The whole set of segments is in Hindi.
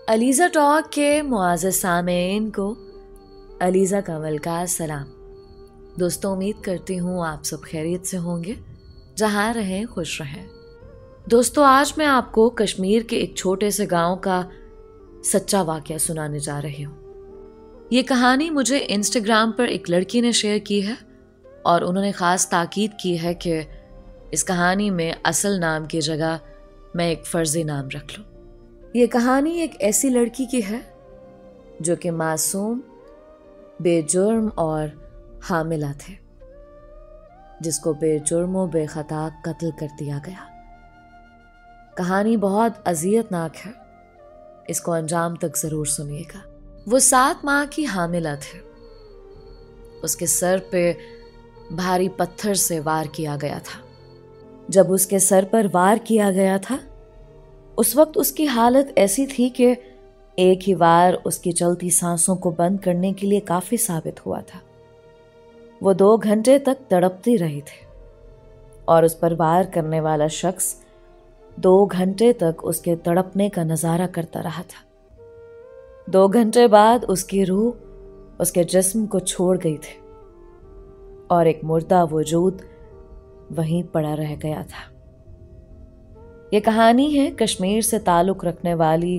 अलीज़ा टॉक के मुआज़्ज़ज़ सामीन को अलीज़ा कमल का सलाम। दोस्तों, उम्मीद करती हूँ आप सब खैरियत से होंगे, जहाँ रहें खुश रहें। दोस्तों, आज मैं आपको कश्मीर के एक छोटे से गांव का सच्चा वाक़या सुनाने जा रही हूँ। ये कहानी मुझे इंस्टाग्राम पर एक लड़की ने शेयर की है और उन्होंने ख़ास ताकीद की है कि इस कहानी में असल नाम की जगह मैं एक फ़र्ज़ी नाम रख लूँ। ये कहानी एक ऐसी लड़की की है जो कि मासूम, बेजुर्म और हामिला थे, जिसको बेजुर्म बेखता कत्ल कर दिया गया। कहानी बहुत अज़ियतनाक है, इसको अंजाम तक ज़रूर सुनिएगा। वो 7 माह की हामिला थे। उसके सर पे भारी पत्थर से वार किया गया था। जब उसके सर पर वार किया गया था, उस वक्त उसकी हालत ऐसी थी कि एक ही वार उसकी चलती सांसों को बंद करने के लिए काफी साबित हुआ था। वो 2 घंटे तक तड़पती रही थी और उस पर वार करने वाला शख्स 2 घंटे तक उसके तड़पने का नजारा करता रहा था। 2 घंटे बाद उसकी रूह उसके जिस्म को छोड़ गई थी और एक मुर्दा वजूद वहीं पड़ा रह गया था। ये कहानी है कश्मीर से ताल्लुक रखने वाली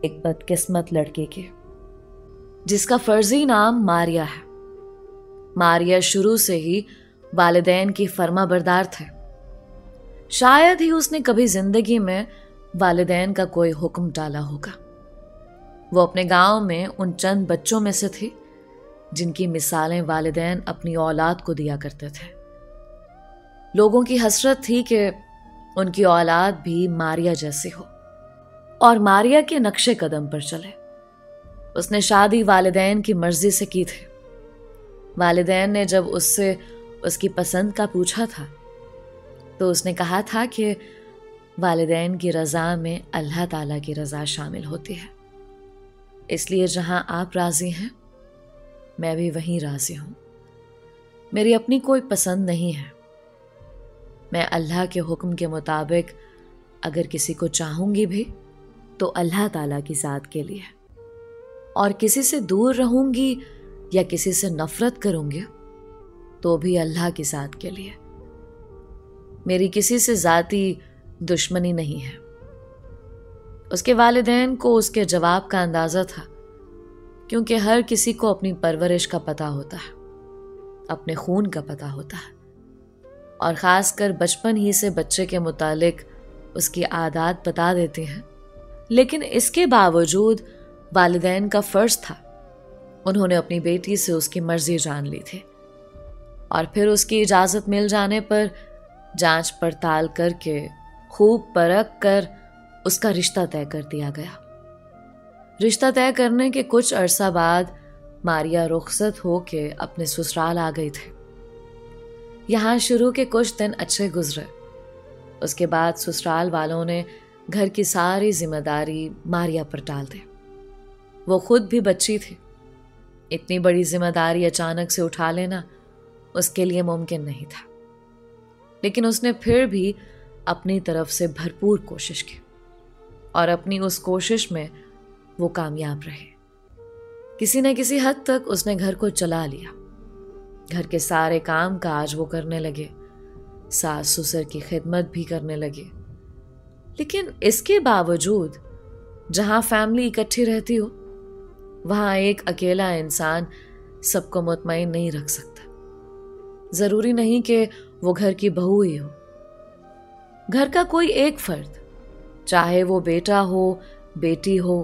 एक बदकिस्मत लड़के की, जिसका फर्जी नाम मारिया है। मारिया शुरू से ही वालिदैन की फर्माबरदार थे। शायद ही उसने कभी जिंदगी में वालिदैन का कोई हुक्म टाला होगा। वो अपने गांव में उन चंद बच्चों में से थी जिनकी मिसालें वालिदैन अपनी औलाद को दिया करते थे। लोगों की हसरत थी कि उनकी औलाद भी मारिया जैसी हो और मारिया के नक्शे कदम पर चले। उसने शादी वालिदैन की मर्जी से की थी। वालिदैन ने जब उससे उसकी पसंद का पूछा था तो उसने कहा था कि वालिदैन की रज़ा में अल्लाह ताला की रज़ा शामिल होती है, इसलिए जहां आप राजी हैं मैं भी वहीं राजी हूं। मेरी अपनी कोई पसंद नहीं है। मैं अल्लाह के हुक्म के मुताबिक अगर किसी को चाहूंगी भी तो अल्लाह ताला की ज़ात के लिए, और किसी से दूर रहूंगी या किसी से नफरत करूंगी तो भी अल्लाह की ज़ात के लिए। मेरी किसी से ज़ाती दुश्मनी नहीं है। उसके वालिदैन को उसके जवाब का अंदाज़ा था, क्योंकि हर किसी को अपनी परवरिश का पता होता है, अपने खून का पता होता है, और ख़ासकर बचपन ही से बच्चे के मुतालिक उसकी आदत बता देते हैं। लेकिन इसके बावजूद वालिदैन का फ़र्ज़ था, उन्होंने अपनी बेटी से उसकी मर्ज़ी जान ली थी और फिर उसकी इजाज़त मिल जाने पर जांच पड़ताल करके खूब परख कर उसका रिश्ता तय कर दिया गया। रिश्ता तय करने के कुछ अरसा बाद मारिया रुखसत होके अपने ससुराल आ गई थी। यहाँ शुरू के कुछ दिन अच्छे गुजरे। उसके बाद ससुराल वालों ने घर की सारी जिम्मेदारी मारिया पर डाल दी। वो खुद भी बच्ची थी। इतनी बड़ी जिम्मेदारी अचानक से उठा लेना उसके लिए मुमकिन नहीं था, लेकिन उसने फिर भी अपनी तरफ से भरपूर कोशिश की और अपनी उस कोशिश में वो कामयाब रहे। किसी न किसी हद तक उसने घर को चला लिया। घर के सारे काम काज वो करने लगे, सास ससुर की खिदमत भी करने लगे। लेकिन इसके बावजूद जहां फैमिली इकट्ठी रहती हो, वहां एक अकेला इंसान सबको मुतमईन नहीं रख सकता। जरूरी नहीं कि वो घर की बहू ही हो। घर का कोई एक फर्द, चाहे वो बेटा हो, बेटी हो,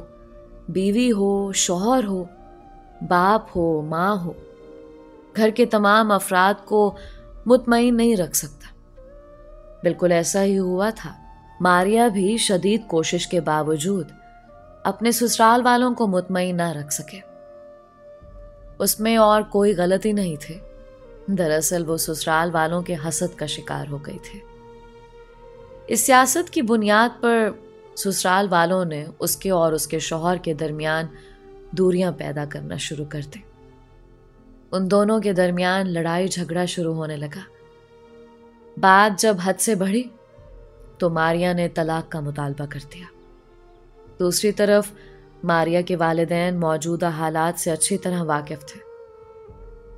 बीवी हो, शौहर हो, बाप हो, माँ हो, घर के तमाम अफराद को मुतमईन नहीं रख सकता। बिल्कुल ऐसा ही हुआ था। मारिया भी शदीद कोशिश के बावजूद अपने ससुराल वालों को मुतमईन ना रख सके। उसमें और कोई गलती नहीं थी। दरअसल वो ससुराल वालों के हसद का शिकार हो गई थी। इस सियासत की बुनियाद पर ससुराल वालों ने उसके और उसके शौहर के दरमियान दूरियां पैदा करना शुरू कर दी। उन दोनों के दरमियान लड़ाई झगड़ा शुरू होने लगा। बात जब हद से बढ़ी तो मारिया ने तलाक का मुतालबा कर दिया। दूसरी तरफ मारिया के वालिदैन मौजूदा हालात से अच्छी तरह वाकिफ थे,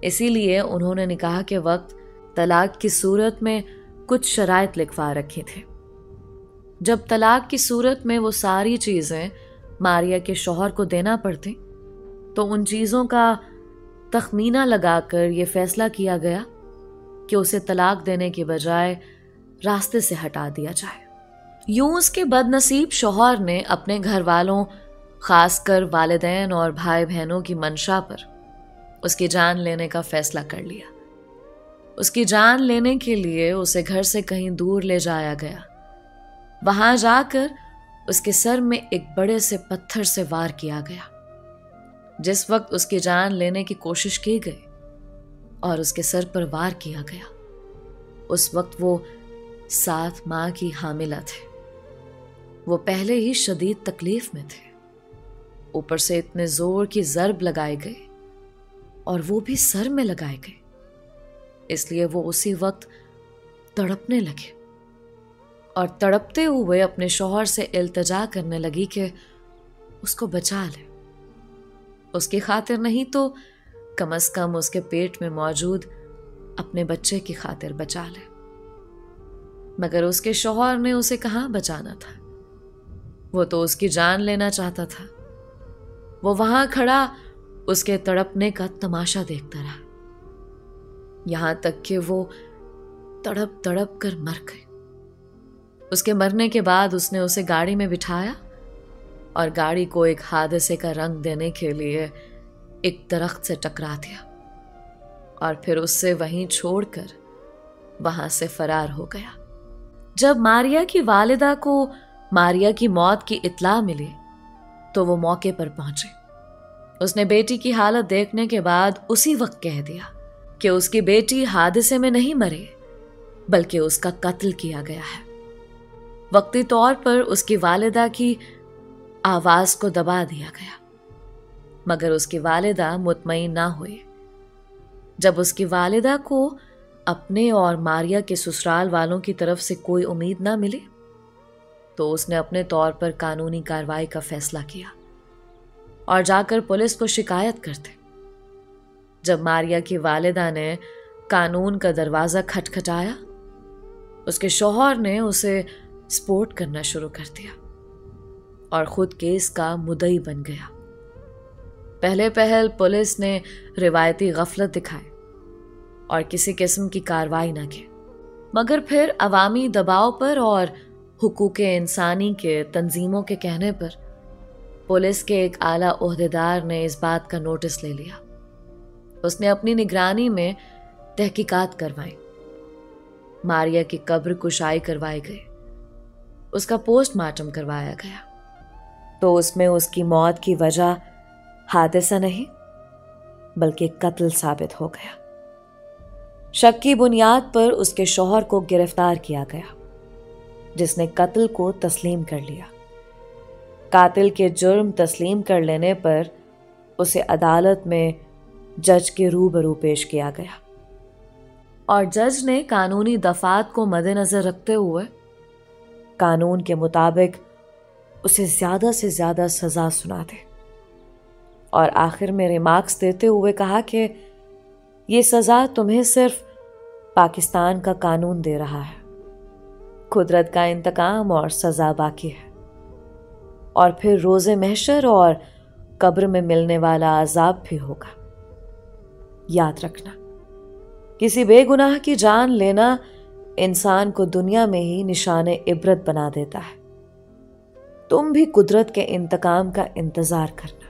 इसीलिए उन्होंने निकाह के वक्त तलाक की सूरत में कुछ शराइत लिखवा रखी थी। जब तलाक की सूरत में वो सारी चीज़ें मारिया के शौहर को देना पड़ती, तो उन चीज़ों का तखमीना लगाकर ये फैसला किया गया कि उसे तलाक देने के बजाय रास्ते से हटा दिया जाए। यूं उसके बदनसीब शौहर ने अपने घर वालों, खासकर वालिदैन और भाई बहनों की मंशा पर उसकी जान लेने का फैसला कर लिया। उसकी जान लेने के लिए उसे घर से कहीं दूर ले जाया गया। वहां जाकर उसके सर में एक बड़े से पत्थर से वार किया गया। जिस वक्त उसकी जान लेने की कोशिश की गई और उसके सर पर वार किया गया, उस वक्त वो 7 माह की हामिला थे। वो पहले ही शदीद तकलीफ में थे, ऊपर से इतने जोर की ज़रब लगाए गए और वो भी सर में लगाए गए, इसलिए वो उसी वक्त तड़पने लगे और तड़पते हुए अपने शौहर से इल्तिजा करने लगी कि उसको बचा ले। उसकी खातिर नहीं तो कम से कम उसके पेट में मौजूद अपने बच्चे की खातिर बचा ले। मगर उसके शौहर ने उसे कहाँ बचाना था, वो तो उसकी जान लेना चाहता था। वो वहां खड़ा उसके तड़पने का तमाशा देखता रहा, यहां तक कि वो तड़प तड़प कर मर गई। उसके मरने के बाद उसने उसे गाड़ी में बिठाया और गाड़ी को एक हादसे का रंग देने के लिए एक दरख्त से टकरा दिया और फिर उससे वहीं छोड़कर वहां से फरार हो गया। जब मारिया की वालिदा को मारिया की मौत की इत्ला मिली तो वो मौके पर पहुंची। उसने बेटी की हालत देखने के बाद उसी वक्त कह दिया कि उसकी बेटी हादसे में नहीं मरी, बल्कि उसका कत्ल किया गया है। वक्ती तौर पर उसकी वालिदा की आवाज को दबा दिया गया, मगर उसकी वालिदा मुतमईन ना हुई। जब उसकी वालिदा को अपने और मारिया के ससुराल वालों की तरफ से कोई उम्मीद ना मिली, तो उसने अपने तौर पर कानूनी कार्रवाई का फैसला किया और जाकर पुलिस को शिकायत करते। जब मारिया की वालिदा ने कानून का दरवाज़ा खटखटाया, उसके शौहर ने उसे सपोर्ट करना शुरू कर दिया और खुद केस का मुद्दई बन गया। पहले पहल पुलिस ने रिवायती गफलत दिखाई और किसी किस्म की कार्रवाई न की, मगर फिर अवामी दबाव पर और हुकूके इंसानी के तंजीमों के कहने पर पुलिस के एक आला ओहदेदार ने इस बात का नोटिस ले लिया। उसने अपनी निगरानी में तहकीकात करवाई। मारिया की कब्र कुशाई करवाई गई, उसका पोस्टमार्टम करवाया गया, तो उसमें उसकी मौत की वजह हादसा नहीं बल्कि कत्ल साबित हो गया। शक की बुनियाद पर उसके शौहर को गिरफ्तार किया गया, जिसने कत्ल को तस्लीम कर लिया। कातिल के जुर्म तस्लीम कर लेने पर उसे अदालत में जज के रूबरू पेश किया गया और जज ने कानूनी दफात को मद्देनजर रखते हुए कानून के मुताबिक उसे ज्यादा से ज्यादा सजा सुना दे और आखिर में रिमार्क्स देते हुए कहा कि ये सजा तुम्हें सिर्फ पाकिस्तान का कानून दे रहा है, कुदरत का इंतकाम और सजा बाकी है, और फिर रोज़े महशर और कब्र में मिलने वाला अजाब भी होगा। याद रखना, किसी बेगुनाह की जान लेना इंसान को दुनिया में ही निशाने इबरत बना देता है। तुम भी कुदरत के इंतकाम का इंतजार करना,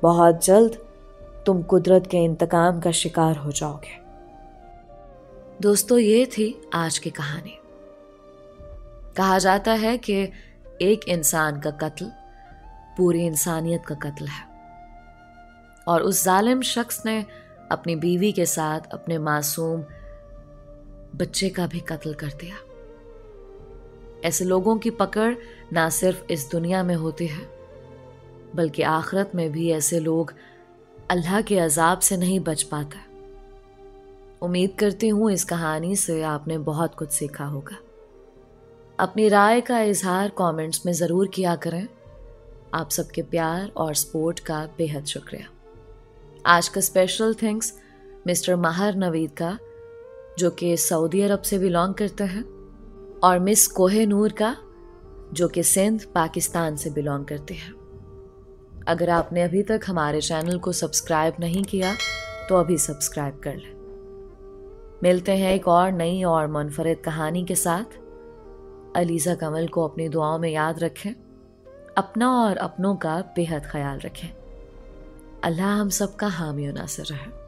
बहुत जल्द तुम कुदरत के इंतकाम का शिकार हो जाओगे। दोस्तों, ये थी आज की कहानी। कहा जाता है कि एक इंसान का कत्ल पूरी इंसानियत का कत्ल है और उस जालिम शख्स ने अपनी बीवी के साथ अपने मासूम बच्चे का भी कत्ल कर दिया। ऐसे लोगों की पकड़ ना सिर्फ इस दुनिया में होती है, बल्कि आखिरत में भी ऐसे लोग अल्लाह के अजाब से नहीं बच पाते। उम्मीद करती हूँ इस कहानी से आपने बहुत कुछ सीखा होगा। अपनी राय का इजहार कमेंट्स में ज़रूर किया करें आप सबके प्यार और सपोर्ट का बेहद शुक्रिया। आज का स्पेशल थैंक्स मिस्टर माहर नवीद का, जो कि सऊदी अरब से बिलोंग करते हैं, और मिस कोहेनूर का, जो कि सिंध पाकिस्तान से बिलोंग करते हैं। अगर आपने अभी तक हमारे चैनल को सब्सक्राइब नहीं किया तो अभी सब्सक्राइब कर लें। मिलते हैं एक और नई और मुनफरिद कहानी के साथ। अलीज़ा कमल को अपनी दुआओं में याद रखें, अपना और अपनों का बेहद ख्याल रखें। अल्लाह हम सबका हामी और नासिर रहे।